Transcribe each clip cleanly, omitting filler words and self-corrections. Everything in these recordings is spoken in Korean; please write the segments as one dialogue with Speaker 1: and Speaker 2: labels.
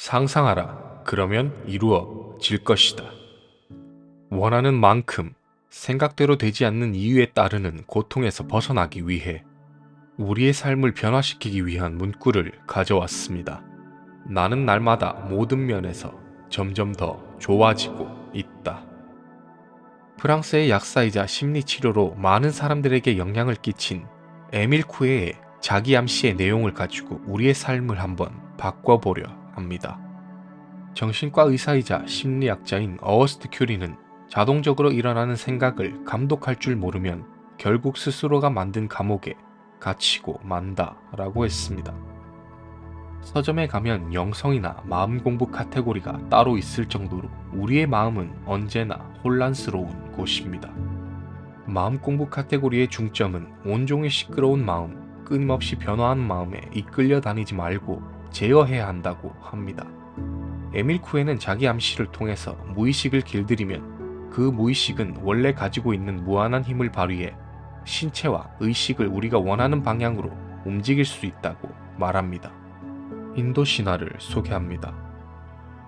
Speaker 1: 상상하라. 그러면 이루어질 것이다. 원하는 만큼 생각대로 되지 않는 이유에 따르는 고통에서 벗어나기 위해 우리의 삶을 변화시키기 위한 문구를 가져왔습니다. 나는 날마다 모든 면에서 점점 더 좋아지고 있다. 프랑스의 약사이자 심리치료로 많은 사람들에게 영향을 끼친 에밀 쿠에의 자기 암시의 내용을 가지고 우리의 삶을 한번 바꿔보려 합니다. 정신과 의사이자 심리학자인 어거스트 큐리는 자동적으로 일어나는 생각을 감독할 줄 모르면 결국 스스로가 만든 감옥에 갇히고 만다라고 했습니다. 서점에 가면 영성이나 마음 공부 카테고리가 따로 있을 정도로 우리의 마음은 언제나 혼란스러운 곳입니다. 마음 공부 카테고리의 중점은 온종일 시끄러운 마음, 끊임없이 변화하는 마음에 이끌려 다니지 말고 제어해야 한다고 합니다. 에밀 쿠에는 자기 암시를 통해서 무의식을 길들이면 그 무의식은 원래 가지고 있는 무한한 힘을 발휘해 신체와 의식을 우리가 원하는 방향으로 움직일 수 있다고 말합니다. 인도 신화를 소개합니다.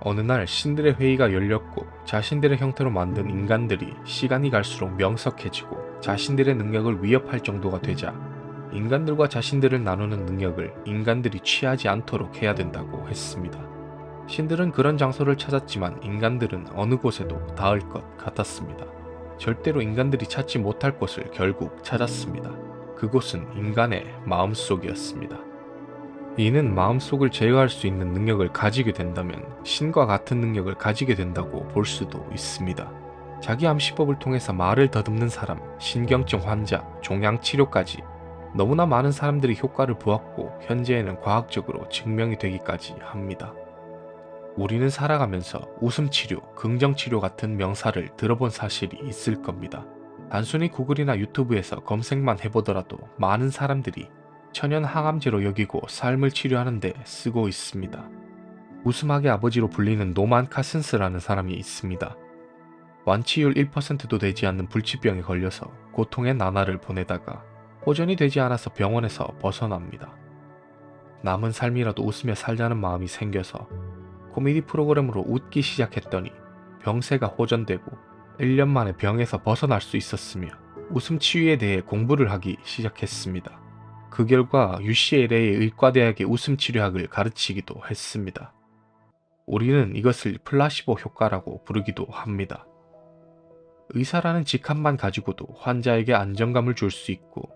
Speaker 1: 어느 날 신들의 회의가 열렸고 자신들의 형태로 만든 인간들이 시간이 갈수록 명석해지고 자신들의 능력을 위협할 정도가 되자 인간들과 자신들을 나누는 능력을 인간들이 취하지 않도록 해야 된다고 했습니다. 신들은 그런 장소를 찾았지만 인간들은 어느 곳에도 닿을 것 같았습니다. 절대로 인간들이 찾지 못할 곳을 결국 찾았습니다. 그곳은 인간의 마음속이었습니다. 이는 마음속을 제어할 수 있는 능력을 가지게 된다면 신과 같은 능력을 가지게 된다고 볼 수도 있습니다. 자기 암시법을 통해서 말을 더듬는 사람, 신경증 환자, 종양치료까지 너무나 많은 사람들이 효과를 보았고 현재에는 과학적으로 증명이 되기까지 합니다. 우리는 살아가면서 웃음치료, 긍정치료 같은 명사를 들어본 사실이 있을 겁니다. 단순히 구글이나 유튜브에서 검색만 해보더라도 많은 사람들이 천연 항암제로 여기고 삶을 치료하는 데 쓰고 있습니다. 웃음학의 아버지로 불리는 노만 카슨스라는 사람이 있습니다. 완치율 1%도 되지 않는 불치병에 걸려서 고통의 나날을 보내다가 호전이 되지 않아서 병원에서 벗어납니다. 남은 삶이라도 웃으며 살자는 마음이 생겨서 코미디 프로그램으로 웃기 시작했더니 병세가 호전되고 1년 만에 병에서 벗어날 수 있었으며 웃음 치유에 대해 공부를 하기 시작했습니다. 그 결과 UCLA의 의과대학의 웃음 치료학을 가르치기도 했습니다. 우리는 이것을 플라시보 효과라고 부르기도 합니다. 의사라는 직함만 가지고도 환자에게 안정감을 줄 수 있고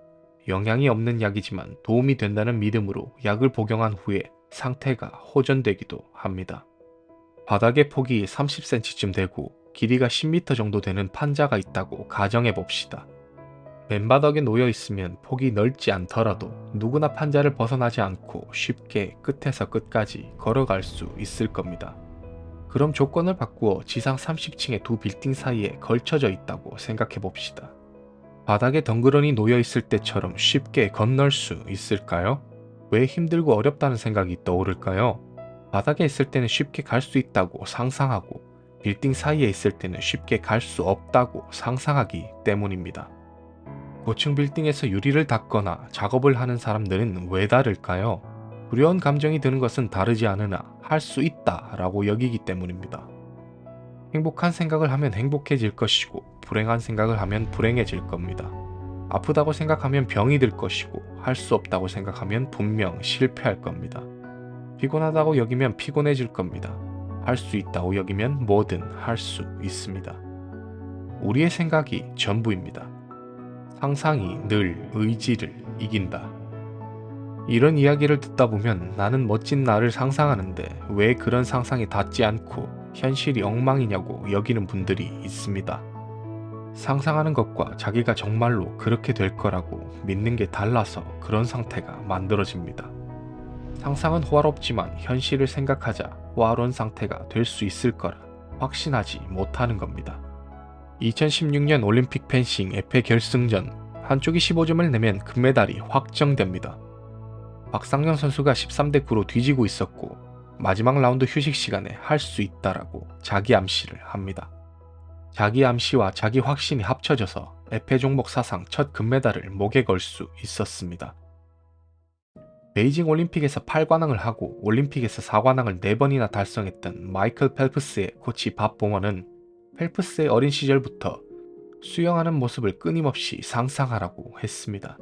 Speaker 1: 영향이 없는 약이지만 도움이 된다는 믿음으로 약을 복용한 후에 상태가 호전되기도 합니다. 바닥의 폭이 30cm쯤 되고 길이가 10m 정도 되는 판자가 있다고 가정해 봅시다. 맨바닥에 놓여 있으면 폭이 넓지 않더라도 누구나 판자를 벗어나지 않고 쉽게 끝에서 끝까지 걸어갈 수 있을 겁니다. 그럼 조건을 바꾸어 지상 30층의 두 빌딩 사이에 걸쳐져 있다고 생각해 봅시다. 바닥에 덩그러니 놓여 있을 때처럼 쉽게 건널 수 있을까요? 왜 힘들고 어렵다는 생각이 떠오를까요? 바닥에 있을 때는 쉽게 갈 수 있다고 상상하고 빌딩 사이에 있을 때는 쉽게 갈 수 없다고 상상하기 때문입니다. 고층 빌딩에서 유리를 닦거나 작업을 하는 사람들은 왜 다를까요? 두려운 감정이 드는 것은 다르지 않으나 할 수 있다 라고 여기기 때문입니다. 행복한 생각을 하면 행복해질 것이고 불행한 생각을 하면 불행해질 겁니다. 아프다고 생각하면 병이 들 것이고 할 수 없다고 생각하면 분명 실패할 겁니다. 피곤하다고 여기면 피곤해질 겁니다. 할 수 있다고 여기면 뭐든 할 수 있습니다. 우리의 생각이 전부입니다. 상상이 늘 의지를 이긴다. 이런 이야기를 듣다 보면 나는 멋진 나를 상상하는데 왜 그런 상상이 닿지 않고 현실이 엉망이냐고 여기는 분들이 있습니다. 상상하는 것과 자기가 정말로 그렇게 될 거라고 믿는 게 달라서 그런 상태가 만들어집니다. 상상은 호화롭지만 현실을 생각하자 호화로운 상태가 될 수 있을 거라 확신하지 못하는 겁니다. 2016년 올림픽 펜싱 에페 결승전 한쪽이 15점을 내면 금메달이 확정됩니다. 박상영 선수가 13대 9로 뒤지고 있었고 마지막 라운드 휴식 시간에 할 수 있다라고 자기 암시를 합니다. 자기 암시와 자기 확신이 합쳐져서 에페 종목 사상 첫 금메달을 목에 걸 수 있었습니다. 베이징 올림픽에서 8관왕을 하고 올림픽에서 4관왕을 4번이나 달성했던 마이클 펠프스의 코치 밥 보먼은 펠프스의 어린 시절부터 수영하는 모습을 끊임없이 상상하라고 했습니다.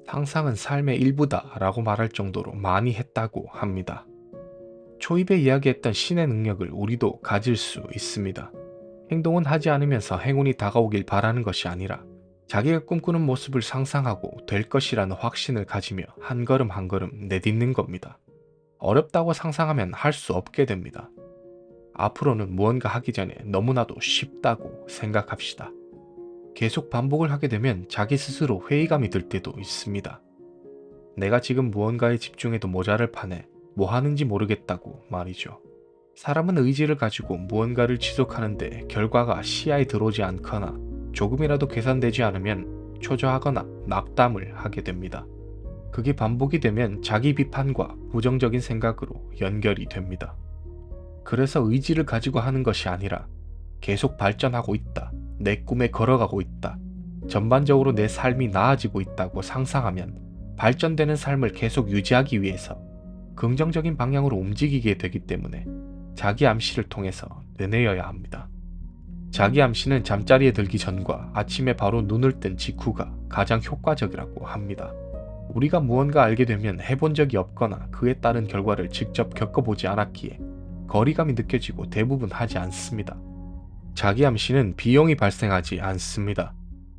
Speaker 1: 상상은 삶의 일부다 라고 말할 정도로 많이 했다고 합니다. 초입에 이야기했던 신의 능력을 우리도 가질 수 있습니다. 행동은 하지 않으면서 행운이 다가오길 바라는 것이 아니라 자기가 꿈꾸는 모습을 상상하고 될 것이라는 확신을 가지며 한 걸음 한 걸음 내딛는 겁니다. 어렵다고 상상하면 할 수 없게 됩니다. 앞으로는 무언가 하기 전에 너무나도 쉽다고 생각합시다. 계속 반복을 하게 되면 자기 스스로 회의감이 들 때도 있습니다. 내가 지금 무언가에 집중해도 모자랄 판에 뭐 하는지 모르겠다고 말이죠. 사람은 의지를 가지고 무언가를 지속하는데 결과가 시야에 들어오지 않거나 조금이라도 계산되지 않으면 초조하거나 낙담을 하게 됩니다. 그게 반복이 되면 자기 비판과 부정적인 생각으로 연결이 됩니다. 그래서 의지를 가지고 하는 것이 아니라 계속 발전하고 있다, 내 꿈에 걸어가고 있다, 전반적으로 내 삶이 나아지고 있다고 상상하면 발전되는 삶을 계속 유지하기 위해서 긍정적인 방향으로 움직이게 되기 때문에 자기 암시를 통해서 내내어야 합니다. 자기 암시는 잠자리에 들기 전과 아침에 바로 눈을 뜬 직후가 가장 효과적이라고 합니다. 우리가 무언가 알게 되면 해본 적이 없거나 그에 따른 결과를 직접 겪어보지 않았기에 거리감이 느껴지고 대부분 하지 않습니다. 자기 암시는 비용이 발생하지 않습니다.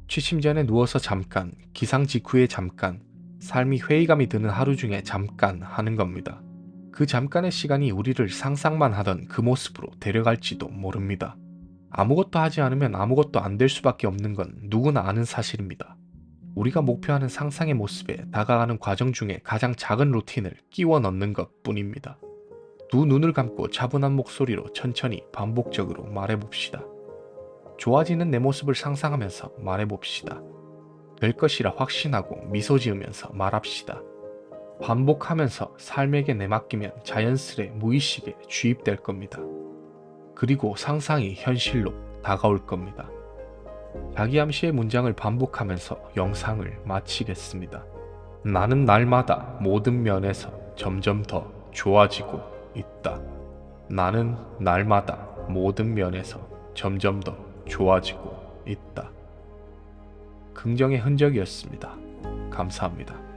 Speaker 1: 취침 전에 누워서 잠깐, 기상 직후에 잠깐, 삶이 회의감이 드는 하루 중에 잠깐 하는 겁니다. 그 잠깐의 시간이 우리를 상상만 하던 그 모습으로 데려갈지도 모릅니다. 아무것도 하지 않으면 아무것도 안 될 수밖에 없는 건 누구나 아는 사실입니다. 우리가 목표하는 상상의 모습에 다가가는 과정 중에 가장 작은 루틴을 끼워 넣는 것 뿐입니다. 두 눈을 감고 차분한 목소리로 천천히 반복적으로 말해봅시다. 좋아지는 내 모습을 상상하면서 말해봅시다. 될 것이라 확신하고 미소 지으면서 말합시다. 반복하면서 삶에게 내맡기면 자연스레 무의식에 주입될 겁니다. 그리고 상상이 현실로 다가올 겁니다. 자기 암시의 문장을 반복하면서 영상을 마치겠습니다. 나는 날마다 모든 면에서 점점 더 좋아지고 있다. 나는 날마다 모든 면에서 점점 더 좋아지고 있다. 긍정의 흔적이었습니다. 감사합니다.